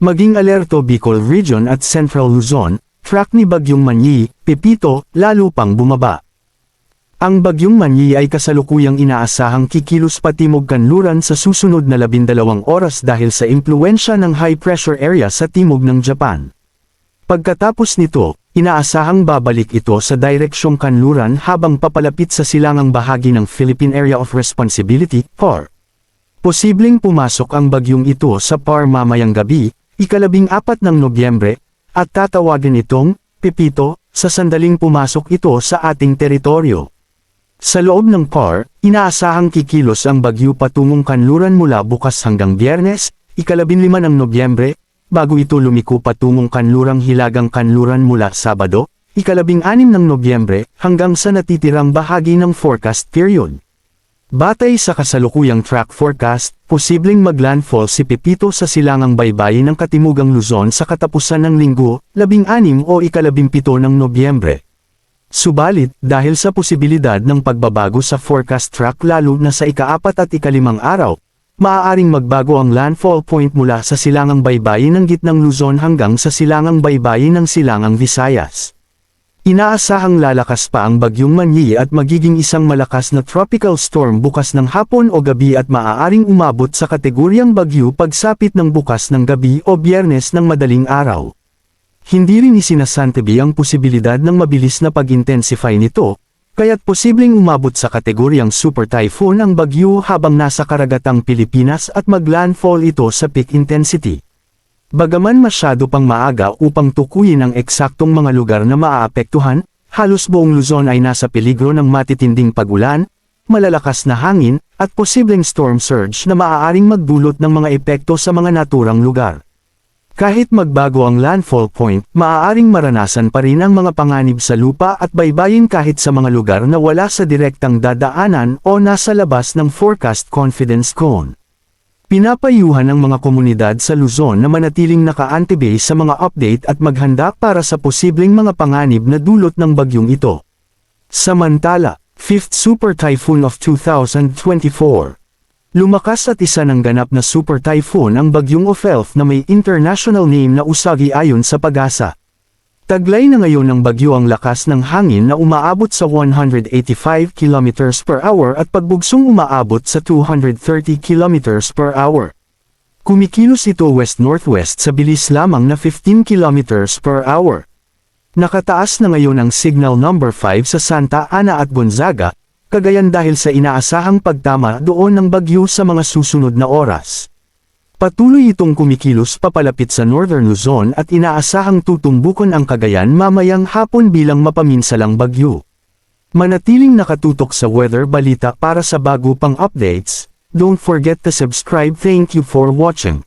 Maging alerto Bicol Region at Central Luzon, track ni Bagyong Manyi, Pepito, lalo pang bumaba. Ang Bagyong Manyi ay kasalukuyang inaasahang kikilos patimog kanluran sa susunod na 12 oras dahil sa impluwensya ng high pressure area sa timog ng Japan. Pagkatapos nito, inaasahang babalik ito sa direksyong kanluran habang papalapit sa silangang bahagi ng Philippine Area of Responsibility, PAR. Posibleng pumasok ang bagyong ito sa PAR mamayang gabi, ika-14 ng Nobyembre, at tatawagin itong Pepito sa sandaling pumasok ito sa ating teritoryo. Sa loob ng PAR, inaasahang kikilos ang bagyo patungong kanluran mula bukas hanggang Biyernes, ika-15 ng Nobyembre, bago ito lumiko patungong kanlurang hilagang kanluran mula Sabado, ika-16 ng Nobyembre, hanggang sa natitirang bahagi ng forecast period. Batay sa kasalukuyang track forecast, posibleng maglandfall si Pepito sa silangang baybayin ng Katimugang Luzon sa katapusan ng linggo, 16 o ika-17 ng Nobyembre. Subalit, dahil sa posibilidad ng pagbabago sa forecast track lalo na sa ika-4 at ika-5 araw, maaaring magbago ang landfall point mula sa silangang baybayin ng Gitnang Luzon hanggang sa silangang baybayin ng Silangang Visayas. Inaasahang lalakas pa ang Bagyong Manyi at magiging isang malakas na tropical storm bukas ng hapon o gabi at maaaring umabot sa kategoryang bagyo pagsapit ng bukas ng gabi o Biyernes ng madaling araw. Hindi rin isinasantabi ang posibilidad ng mabilis na pag-intensify nito, kaya't posibleng umabot sa kategoryang super typhoon ang bagyo habang nasa karagatang Pilipinas at maglandfall ito sa peak intensity. Bagaman masyado pang maaga upang tukuyin ang eksaktong mga lugar na maaapektuhan, halos buong Luzon ay nasa peligro ng matitinding pagulan, malalakas na hangin, at posibleng storm surge na maaaring magdulot ng mga epekto sa mga naturang lugar. Kahit magbago ang landfall point, maaaring maranasan pa rin ang mga panganib sa lupa at baybayin kahit sa mga lugar na wala sa direktang dadaanan o nasa labas ng forecast confidence cone. Pinapayuhan ng mga komunidad sa Luzon na manatiling naka-antibase sa mga update at maghanda para sa posibleng mga panganib na dulot ng bagyong ito. Samantala, 5th Super Typhoon of 2024. Lumakas at isa ng ganap na super typhoon ang bagyong Ophelf na may international name na Usagi ayon sa Pag-asa. Taglay na ngayon ng bagyo ang lakas ng hangin na umaabot sa 185 km per hour at pagbugsong umaabot sa 230 km per hour. Kumikilos ito west-northwest sa bilis lamang na 15 km per hour. Nakataas na ngayon ang signal number 5 sa Santa Ana at Gonzaga, Cagayan dahil sa inaasahang pagtama doon ng bagyo sa mga susunod na oras. Patuloy itong kumikilos papalapit sa Northern Luzon at inaasahang tutumbukan ang Cagayan mamayang hapon bilang mapaminsalang bagyo. Manatiling nakatutok sa Weather Balita para sa bago pang updates. Don't forget to subscribe. Thank you for watching.